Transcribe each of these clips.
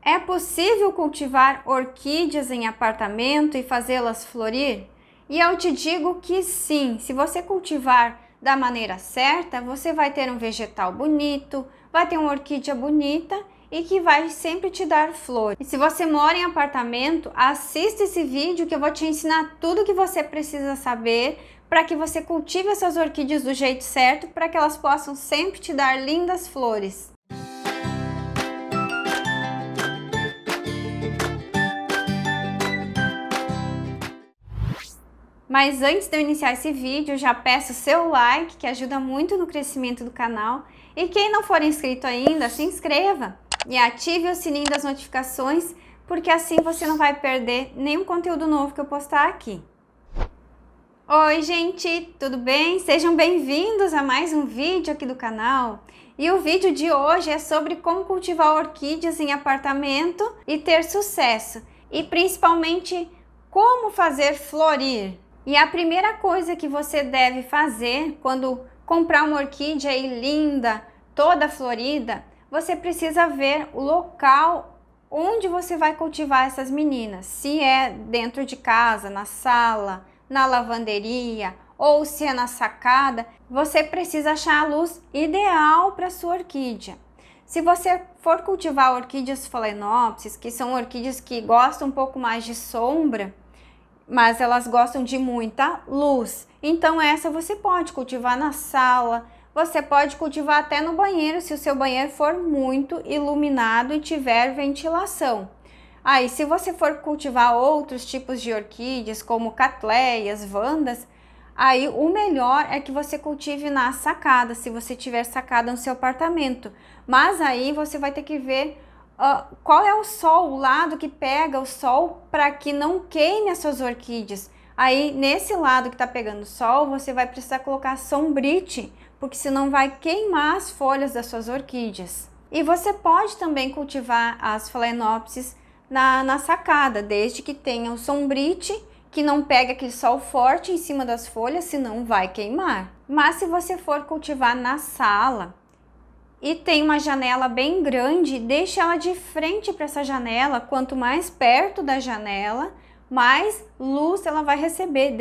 É possível cultivar orquídeas em apartamento e fazê-las florir? E eu te digo que sim, se você cultivar da maneira certa, você vai ter um vegetal bonito, vai ter uma orquídea bonita e que vai sempre te dar flor. E se você mora em apartamento, assista esse vídeo que eu vou te ensinar tudo o que você precisa saber para que você cultive essas orquídeas do jeito certo, para que elas possam sempre te dar lindas flores. Mas antes de eu iniciar esse vídeo, já peço seu like, que ajuda muito no crescimento do canal. E quem não for inscrito ainda, se inscreva e ative o sininho das notificações, porque assim você não vai perder nenhum conteúdo novo que eu postar aqui. Oi gente, tudo bem? Sejam bem-vindos a mais um vídeo aqui do canal. E o vídeo de hoje é sobre como cultivar orquídeas em apartamento e ter sucesso. E principalmente, como fazer florir. E a primeira coisa que você deve fazer quando comprar uma orquídea aí linda, toda florida, você precisa ver o local onde você vai cultivar essas meninas. Se é dentro de casa, na sala, na lavanderia ou se é na sacada, você precisa achar a luz ideal para sua orquídea. Se você for cultivar orquídeas phalaenopsis, que são orquídeas que gostam um pouco mais de sombra, mas elas gostam de muita luz, então essa você pode cultivar na sala, você pode cultivar até no banheiro, se o seu banheiro for muito iluminado e tiver ventilação. Aí, se você for cultivar outros tipos de orquídeas, como catleias, vandas, aí o melhor é que você cultive na sacada, se você tiver sacada no seu apartamento. Mas aí você vai ter que ver qual é o sol, o lado que pega o sol para que não queime as suas orquídeas. Aí, nesse lado que está pegando sol, você vai precisar colocar sombrite, porque senão vai queimar as folhas das suas orquídeas. E você pode também cultivar as phalaenopsis na sacada, desde que tenha o sombrite, que não pegue aquele sol forte em cima das folhas, senão vai queimar. Mas se você for cultivar na sala e tem uma janela bem grande, deixe ela de frente para essa janela. Quanto mais perto da janela, mais luz ela vai receber.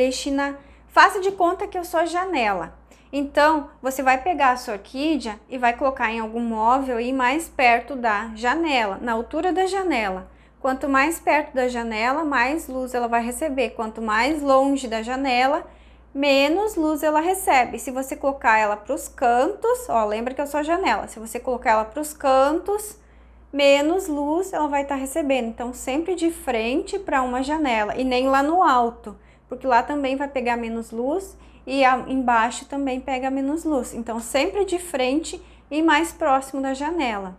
Faça de conta que eu sou a janela. Então, você vai pegar a sua orquídea e vai colocar em algum móvel aí mais perto da janela, na altura da janela. Quanto mais perto da janela, mais luz ela vai receber. Quanto mais longe da janela, menos luz ela recebe. Se você colocar ela para os cantos, ó, lembra que eu sou a janela. Se você colocar ela para os cantos, menos luz ela vai estar recebendo. Então, sempre de frente para uma janela e nem lá no alto, porque lá também vai pegar menos luz e embaixo também pega menos luz. Então, sempre de frente e mais próximo da janela.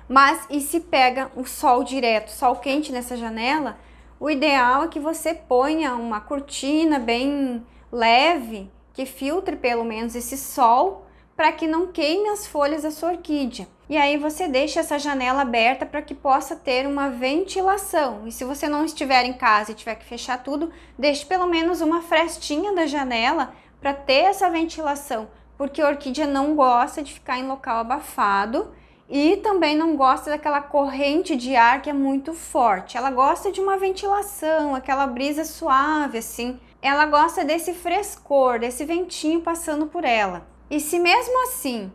Mas e se pega o sol direto, sol quente nessa janela, o ideal é que você ponha uma cortina bem leve, que filtre pelo menos esse sol, para que não queime as folhas da sua orquídea. E aí você deixa essa janela aberta para que possa ter uma ventilação. E se você não estiver em casa e tiver que fechar tudo, deixe pelo menos uma frestinha da janela para ter essa ventilação, porque a orquídea não gosta de ficar em local abafado. E também não gosta daquela corrente de ar que é muito forte. Ela gosta de uma ventilação, aquela brisa suave assim. Ela gosta desse frescor, desse ventinho passando por ela. E se mesmo assim,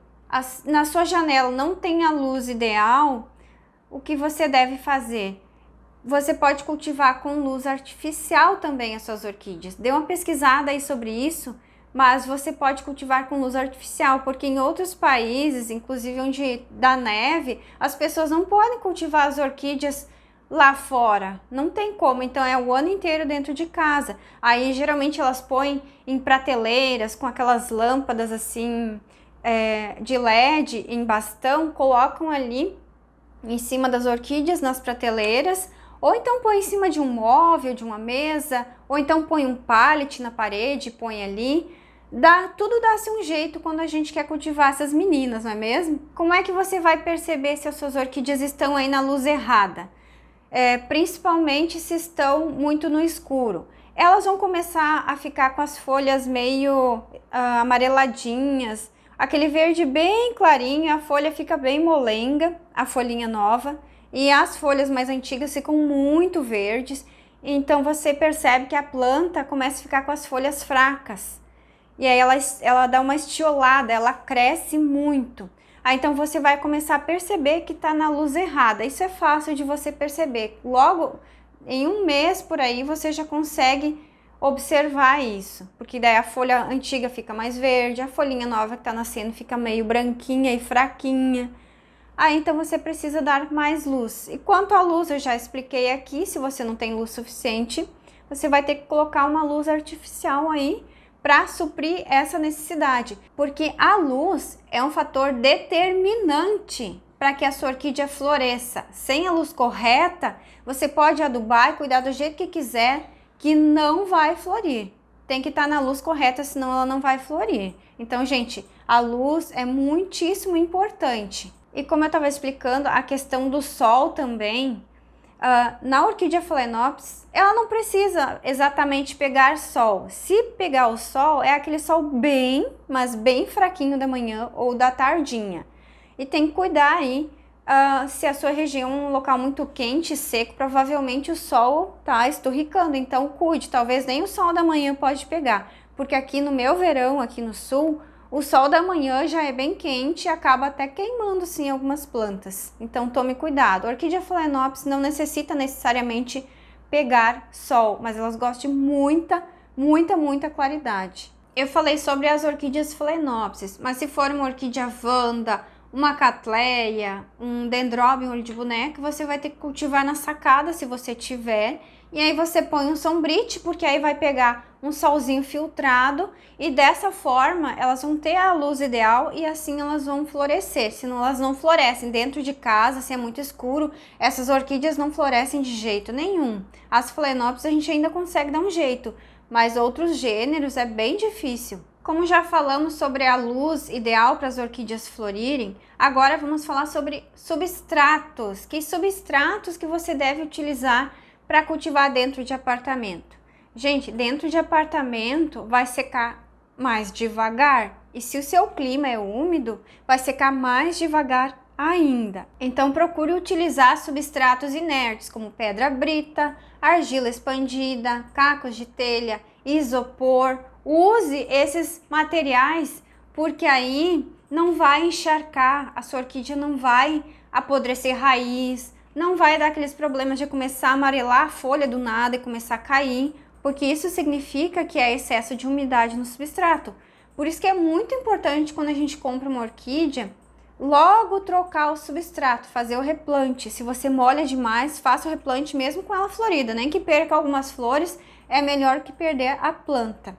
na sua janela não tem a luz ideal, o que você deve fazer? Você pode cultivar com luz artificial também as suas orquídeas. Dê uma pesquisada aí sobre isso. Mas você pode cultivar com luz artificial, porque em outros países, inclusive onde dá neve, as pessoas não podem cultivar as orquídeas lá fora. Não tem como, então é o ano inteiro dentro de casa. Aí geralmente elas põem em prateleiras com aquelas lâmpadas assim de LED em bastão, colocam ali em cima das orquídeas nas prateleiras, ou então põe em cima de um móvel, de uma mesa, ou então põe um pallet na parede, põe ali. Tudo dá-se um jeito quando a gente quer cultivar essas meninas, não é mesmo? Como é que você vai perceber se as suas orquídeas estão aí na luz errada? Principalmente se estão muito no escuro. Elas vão começar a ficar com as folhas meio amareladinhas, aquele verde bem clarinho, a folha fica bem molenga, a folhinha nova. e as folhas mais antigas ficam muito verdes, então você percebe que a planta começa a ficar com as folhas fracas. E aí ela dá uma estiolada, ela cresce muito. Aí então você vai começar a perceber que está na luz errada. Isso é fácil de você perceber. Logo, em um mês por aí, você já consegue observar isso. Porque daí a folha antiga fica mais verde, a folhinha nova que está nascendo fica meio branquinha e fraquinha. Aí então você precisa dar mais luz. E quanto à luz, eu já expliquei aqui, se você não tem luz suficiente, você vai ter que colocar uma luz artificial aí para suprir essa necessidade, porque a luz é um fator determinante para que a sua orquídea floresça. Sem a luz correta, você pode adubar e cuidar do jeito que quiser, que não vai florir. Tem que estar na luz correta, senão ela não vai florir. Então, gente, a luz é muitíssimo importante. E como eu estava explicando, a questão do sol também, na orquídea Phalaenopsis, ela não precisa exatamente pegar sol. Se pegar o sol, é aquele sol bem, mas bem fraquinho da manhã ou da tardinha. E tem que cuidar aí, se a sua região é um local muito quente e seco, provavelmente o sol está esturricando. Então cuide, talvez nem o sol da manhã pode pegar. Porque aqui no meu verão, aqui no sul, o sol da manhã já é bem quente e acaba até queimando sim algumas plantas. Então tome cuidado. A orquídea Phalaenopsis não necessita necessariamente pegar sol, mas elas gostam de muita claridade. Eu falei sobre as orquídeas Phalaenopsis, mas se for uma orquídea Vanda, uma Cattleya, um Dendrobium olho de boneca, você vai ter que cultivar na sacada se você tiver. E aí você põe um sombrite, porque aí vai pegar um solzinho filtrado e dessa forma elas vão ter a luz ideal e assim elas vão florescer. Senão elas não florescem dentro de casa, se é muito escuro, essas orquídeas não florescem de jeito nenhum. As Phalaenopsis a gente ainda consegue dar um jeito, mas outros gêneros é bem difícil. Como já falamos sobre a luz ideal para as orquídeas florirem, agora vamos falar sobre substratos. Que substratos que você deve utilizar para cultivar dentro de apartamento? Gente, dentro de apartamento vai secar mais devagar. E se o seu clima é úmido, vai secar mais devagar ainda. Então procure utilizar substratos inertes, como pedra brita, argila expandida, cacos de telha, isopor. Use esses materiais, porque aí não vai encharcar, a sua orquídea não vai apodrecer raiz, não vai dar aqueles problemas de começar a amarelar a folha do nada e começar a cair, porque isso significa que é excesso de umidade no substrato. Por isso que é muito importante, quando a gente compra uma orquídea, logo trocar o substrato, fazer o replante. Se você molha demais, faça o replante mesmo com ela florida, nem que perca algumas flores, é melhor que perder a planta.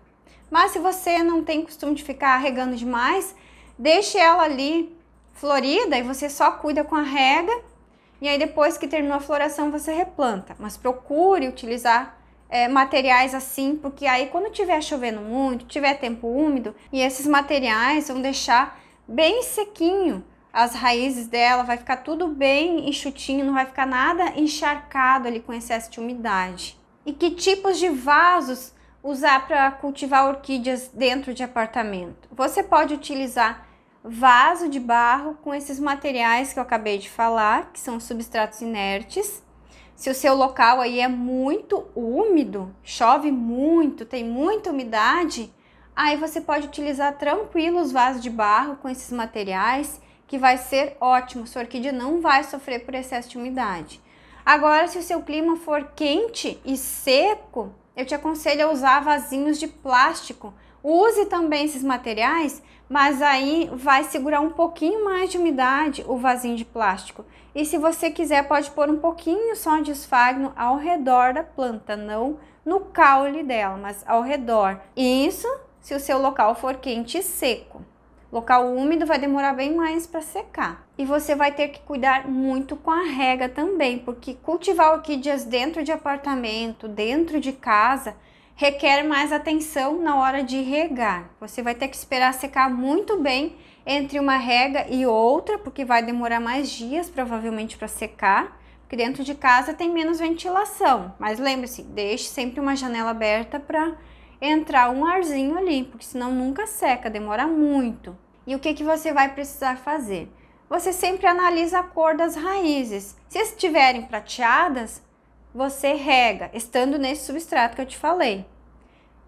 Mas se você não tem costume de ficar regando demais, deixe ela ali florida e você só cuida com a rega. E aí depois que terminou a floração você replanta. Mas procure utilizar materiais assim, porque aí quando estiver chovendo muito, tiver tempo úmido, e esses materiais vão deixar bem sequinho as raízes dela, vai ficar tudo bem enxutinho, não vai ficar nada encharcado ali com excesso de umidade. E que tipos de vasos usar para cultivar orquídeas dentro de apartamento? Você pode utilizar vaso de barro com esses materiais que eu acabei de falar, que são substratos inertes. Se o seu local aí é muito úmido, chove muito, tem muita umidade, aí você pode utilizar tranquilo os vasos de barro com esses materiais, que vai ser ótimo, sua orquídea não vai sofrer por excesso de umidade. Agora, se o seu clima for quente e seco, eu te aconselho a usar vasinhos de plástico. Use também esses materiais, mas aí vai segurar um pouquinho mais de umidade o vasinho de plástico. E se você quiser, pode pôr um pouquinho só de esfagno ao redor da planta, não no caule dela, mas ao redor. Isso se o seu local for quente e seco. Local úmido vai demorar bem mais para secar. E você vai ter que cuidar muito com a rega também, porque cultivar orquídeas dentro de apartamento, dentro de casa, requer mais atenção na hora de regar. Você vai ter que esperar secar muito bem entre uma rega e outra, porque vai demorar mais dias provavelmente para secar, porque dentro de casa tem menos ventilação. Mas lembre-se, deixe sempre uma janela aberta para entrar um arzinho ali, porque senão nunca seca, demora muito. E o que você vai precisar fazer? você sempre analisa a cor das raízes. Se estiverem prateadas, você rega, estando nesse substrato que eu te falei.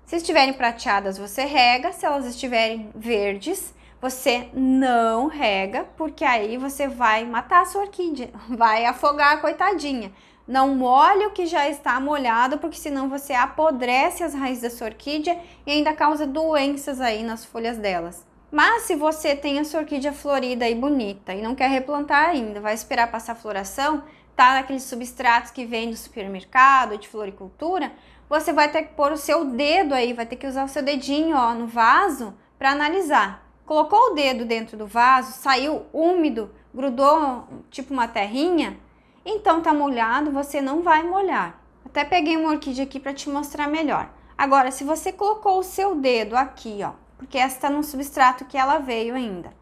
Se estiverem prateadas, você rega. Se elas estiverem verdes, você não rega, porque aí você vai matar a sua orquídea, vai afogar a coitadinha. Não molhe o que já está molhado, porque senão você apodrece as raízes da sua orquídea e ainda causa doenças aí nas folhas delas. Mas se você tem a sua orquídea florida e bonita e não quer replantar ainda, vai esperar passar a floração, tá naqueles substratos que vem do supermercado, de floricultura, você vai ter que pôr o seu dedo aí, vai ter que usar o seu dedinho, ó, no vaso para analisar. Colocou o dedo dentro do vaso, saiu úmido, grudou tipo uma terrinha, então tá molhado, você não vai molhar. Até peguei uma orquídea aqui para te mostrar melhor. Agora, se você colocou o seu dedo aqui, ó, porque essa tá num substrato que ela veio ainda,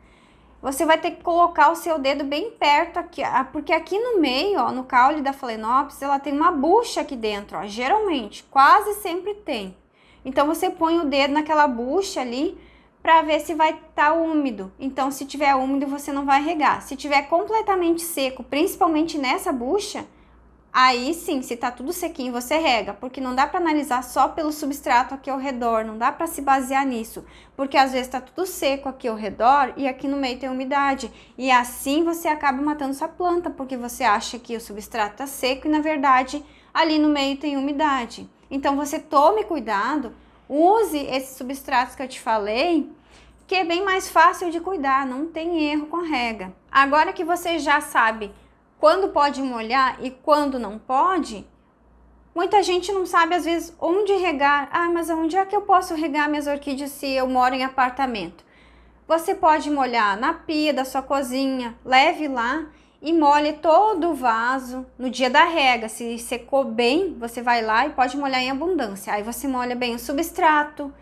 você vai ter que colocar o seu dedo bem perto aqui, porque aqui no meio, ó, no caule da Phalaenopsis, ela tem uma bucha aqui dentro, ó, geralmente, quase sempre tem. Então você põe o dedo naquela bucha ali para ver se vai estar úmido. Então, se tiver úmido, você não vai regar. Se tiver completamente seco, principalmente nessa bucha, aí sim, se tá tudo sequinho, você rega, porque não dá para analisar só pelo substrato aqui ao redor, não dá para se basear nisso, porque às vezes tá tudo seco aqui ao redor e aqui no meio tem umidade, e assim você acaba matando sua planta, porque você acha que o substrato tá seco e na verdade ali no meio tem umidade. Então você tome cuidado, use esses substratos que eu te falei, que é bem mais fácil de cuidar, não tem erro com a rega. Agora que você já sabe quando pode molhar e quando não pode, muita gente não sabe às vezes onde regar. Ah, mas onde é que eu posso regar minhas orquídeas se eu moro em apartamento? Você pode molhar na pia da sua cozinha, leve lá e molhe todo o vaso no dia da rega. Se secou bem, você vai lá e pode molhar em abundância. Aí você molha bem o substrato,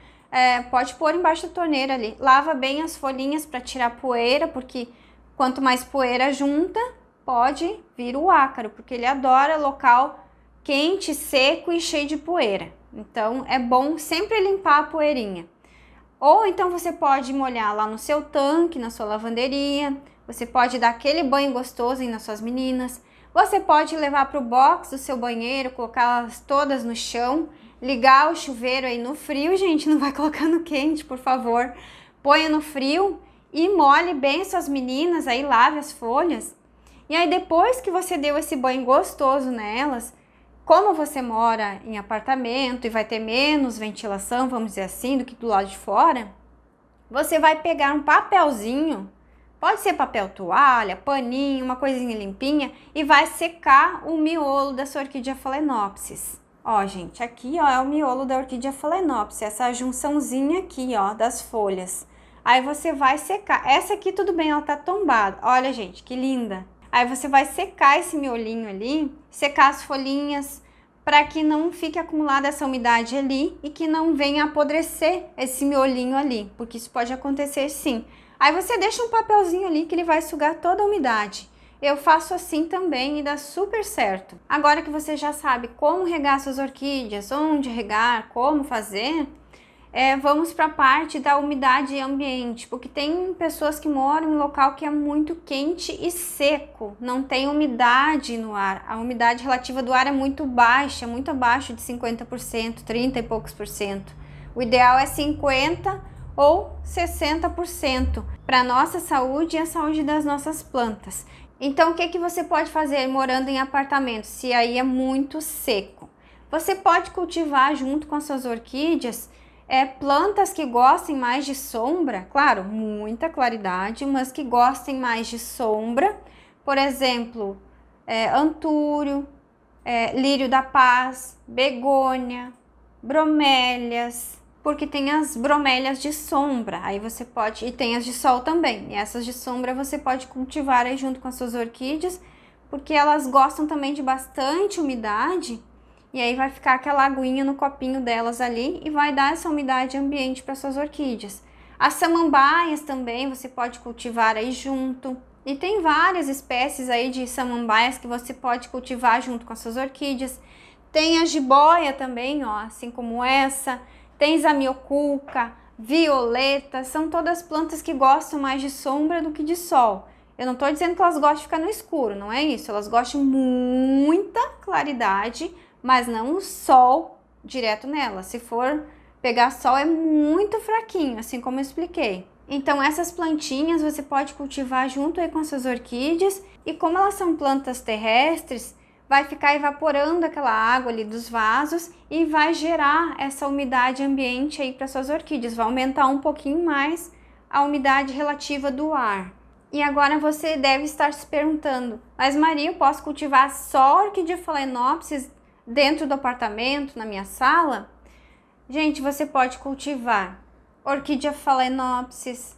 pode pôr embaixo da torneira ali. Lava bem as folhinhas para tirar poeira, porque quanto mais poeira junta, pode vir o ácaro, porque ele adora local quente, seco e cheio de poeira. Então, é bom sempre limpar a poeirinha. Ou então você pode molhar lá no seu tanque, na sua lavanderia. Você pode dar aquele banho gostoso aí nas suas meninas. Você pode levar para o box do seu banheiro, colocá-las todas no chão, ligar o chuveiro aí no frio, gente, não vai colocar no quente, por favor. Ponha no frio e molhe bem suas meninas aí, lave as folhas. E aí depois que você deu esse banho gostoso nelas, como você mora em apartamento e vai ter menos ventilação, vamos dizer assim, do que do lado de fora, você vai pegar um papelzinho, pode ser papel toalha, paninho, uma coisinha limpinha, e vai secar o miolo da sua orquídea Phalaenopsis. Ó, gente, aqui ó, é o miolo da orquídea Phalaenopsis, essa junçãozinha aqui ó, das folhas. Aí você vai secar. Essa aqui tudo bem, ela tá tombada. Olha, gente, que linda. Aí você vai secar esse miolinho ali, secar as folhinhas, para que não fique acumulada essa umidade ali e que não venha apodrecer esse miolinho ali, porque isso pode acontecer sim. Aí você deixa um papelzinho ali que ele vai sugar toda a umidade. Eu faço assim também e dá super certo. Agora que você já sabe como regar suas orquídeas, onde regar, como fazer, vamos para a parte da umidade ambiente, porque tem pessoas que moram em um local que é muito quente e seco, não tem umidade no ar, a umidade relativa do ar é muito baixa, muito abaixo de 50%, 30 e poucos por cento. O ideal é 50% ou 60% para a nossa saúde e a saúde das nossas plantas. Então, o que você pode fazer morando em apartamento, se aí é muito seco? Você pode cultivar junto com as suas orquídeas plantas que gostem mais de sombra, claro, muita claridade, mas que gostem mais de sombra, por exemplo, antúrio, lírio da paz, begônia, bromélias, porque tem as bromélias de sombra, aí você pode, e tem as de sol também, e essas de sombra você pode cultivar aí junto com as suas orquídeas, porque elas gostam também de bastante umidade. E aí vai ficar aquela aguinha no copinho delas ali e vai dar essa umidade ambiente para suas orquídeas. As samambaias também você pode cultivar aí junto. E tem várias espécies aí de samambaias que você pode cultivar junto com as suas orquídeas. Tem a jiboia também, ó, assim como essa. Tem zamioculca, violeta, são todas plantas que gostam mais de sombra do que de sol. Eu não tô dizendo que elas gostam de ficar no escuro, não é isso. Elas gostam de muita claridade, mas não o sol direto nela. Se for pegar sol é muito fraquinho, assim como eu expliquei. Então essas plantinhas você pode cultivar junto aí com as suas orquídeas, e como elas são plantas terrestres, vai ficar evaporando aquela água ali dos vasos e vai gerar essa umidade ambiente aí para suas orquídeas, vai aumentar um pouquinho mais a umidade relativa do ar. E agora você deve estar se perguntando, mas Maria, eu posso cultivar só orquídea phalaenopsis dentro do apartamento, na minha sala? Gente, você pode cultivar orquídea phalaenopsis,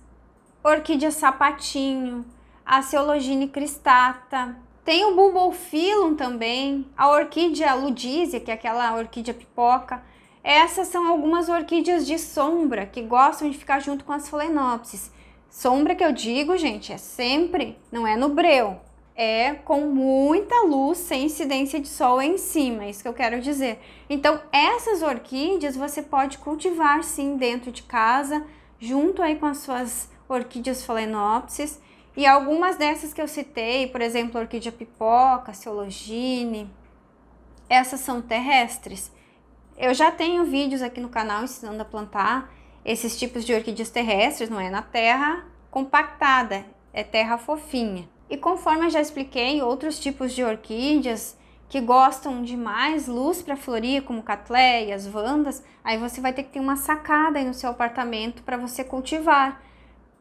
orquídea sapatinho, a Ceologine cristata, tem o Bulbophyllum também, a orquídea ludícia, que é aquela orquídea pipoca. Essas são algumas orquídeas de sombra que gostam de ficar junto com as phalaenopsis. Sombra que eu digo, gente, é sempre, não é no breu, é com muita luz, sem incidência de sol em cima, é isso que eu quero dizer. Então, essas orquídeas você pode cultivar sim dentro de casa, junto aí com as suas orquídeas phalaenopsis. E algumas dessas que eu citei, por exemplo, a orquídea pipoca, Ceologine, essas são terrestres. Eu já tenho vídeos aqui no canal ensinando a plantar esses tipos de orquídeas terrestres, não é na terra compactada, é terra fofinha. E conforme eu já expliquei, outros tipos de orquídeas que gostam de mais luz para florir, como catleias, vandas, aí você vai ter que ter uma sacada aí no seu apartamento para você cultivar.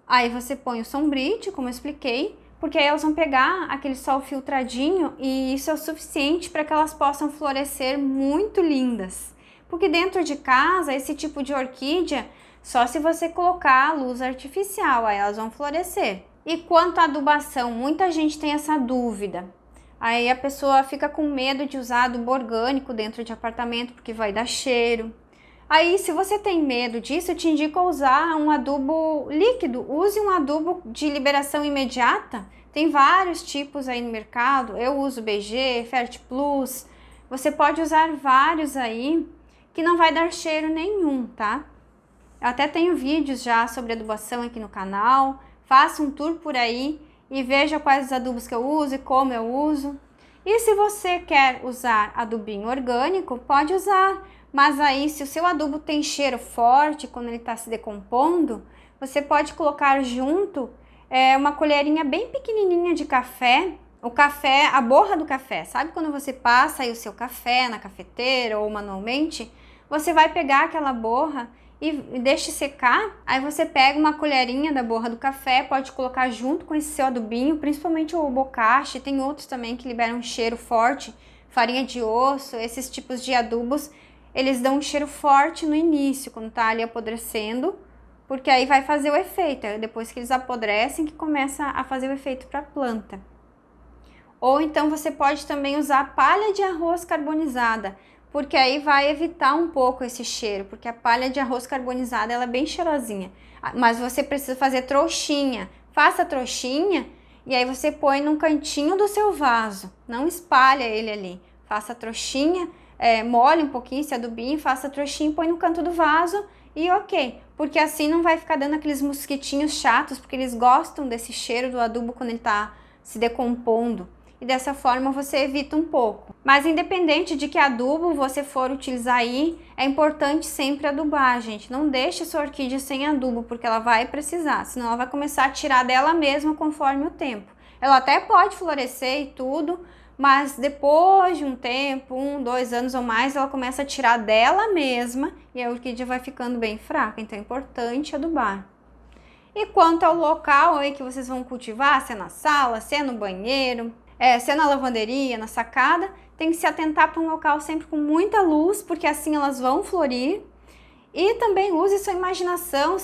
Aí você põe o sombrite, como eu expliquei, porque aí elas vão pegar aquele sol filtradinho e isso é o suficiente para que elas possam florescer muito lindas. Porque dentro de casa, esse tipo de orquídea, só se você colocar luz artificial, aí elas vão florescer. E quanto à adubação, muita gente tem essa dúvida. Aí a pessoa fica com medo de usar adubo orgânico dentro de apartamento porque vai dar cheiro. Aí, se você tem medo disso, eu te indico a usar um adubo líquido. Use um adubo de liberação imediata. Tem vários tipos aí no mercado. Eu uso BG, Fertilus. Você pode usar vários aí que não vai dar cheiro nenhum, tá? Eu até tenho vídeos já sobre adubação aqui no canal. Faça um tour por aí e veja quais os adubos que eu uso e como eu uso. E se você quer usar adubinho orgânico, pode usar. Mas aí, se o seu adubo tem cheiro forte, quando ele está se decompondo, você pode colocar junto uma colherinha bem pequenininha de café. O café, a borra do café, sabe quando você passa aí o seu café na cafeteira ou manualmente? Você vai pegar aquela borra e deixe secar, aí você pega uma colherinha da borra do café, pode colocar junto com esse seu adubinho, principalmente o bocashi, tem outros também que liberam um cheiro forte, farinha de osso, esses tipos de adubos, eles dão um cheiro forte no início, quando tá ali apodrecendo, porque aí vai fazer o efeito, é depois que eles apodrecem que começa a fazer o efeito para a planta. Ou então você pode também usar palha de arroz carbonizada, porque aí vai evitar um pouco esse cheiro, porque a palha de arroz carbonizada ela é bem cheirosinha. Mas você precisa fazer trouxinha. Faça trouxinha e aí você põe num cantinho do seu vaso, não espalha ele ali. Faça trouxinha, molhe um pouquinho esse adubinho, faça trouxinha e põe no canto do vaso e ok. Porque assim não vai ficar dando aqueles mosquitinhos chatos, porque eles gostam desse cheiro do adubo quando ele está se decompondo. E dessa forma você evita um pouco. Mas independente de que adubo você for utilizar aí, é importante sempre adubar, gente. Não deixe sua orquídea sem adubo, porque ela vai precisar, senão ela vai começar a tirar dela mesma conforme o tempo. Ela até pode florescer e tudo, mas depois de um tempo, 1, 2 anos ou mais, ela começa a tirar dela mesma e a orquídea vai ficando bem fraca, então é importante adubar. E quanto ao local aí que vocês vão cultivar, se é na sala, se é no banheiro, se é na lavanderia, na sacada, tem que se atentar para um local sempre com muita luz, porque assim elas vão florir. E também use sua imaginação,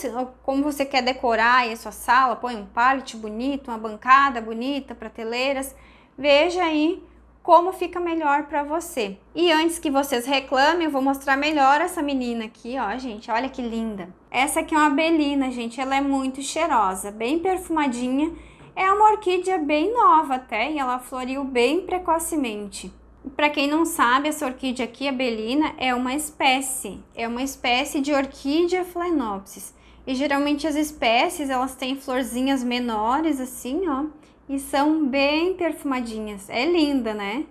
como você quer decorar aí a sua sala, põe um pallet bonito, uma bancada bonita, prateleiras. Veja aí como fica melhor para você. E antes que vocês reclamem, eu vou mostrar melhor essa menina aqui, ó, gente, olha que linda. Essa aqui é uma abelina, gente, ela é muito cheirosa, bem perfumadinha. É uma orquídea bem nova até e ela floriu bem precocemente. Para quem não sabe, essa orquídea aqui, a abelina, é uma espécie de orquídea phalaenopsis. E geralmente as espécies, elas têm florzinhas menores assim, ó, e são bem perfumadinhas. É linda, né?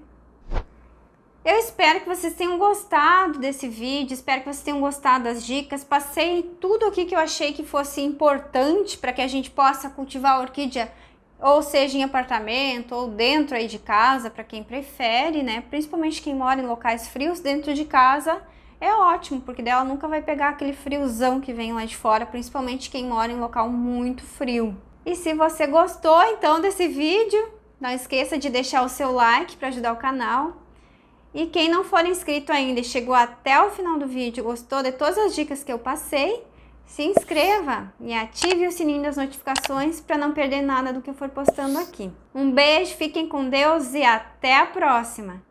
Eu espero que vocês tenham gostado desse vídeo, espero que vocês tenham gostado das dicas. Passei tudo aqui que eu achei que fosse importante para que a gente possa cultivar a orquídea, ou seja em apartamento ou dentro aí de casa, para quem prefere, né? Principalmente quem mora em locais frios, dentro de casa é ótimo, porque dela nunca vai pegar aquele friozão que vem lá de fora, principalmente quem mora em local muito frio. E se você gostou então desse vídeo, não esqueça de deixar o seu like para ajudar o canal. E quem não for inscrito ainda e chegou até o final do vídeo, gostou de todas as dicas que eu passei, se inscreva e ative o sininho das notificações para não perder nada do que eu for postando aqui. Um beijo, fiquem com Deus e até a próxima!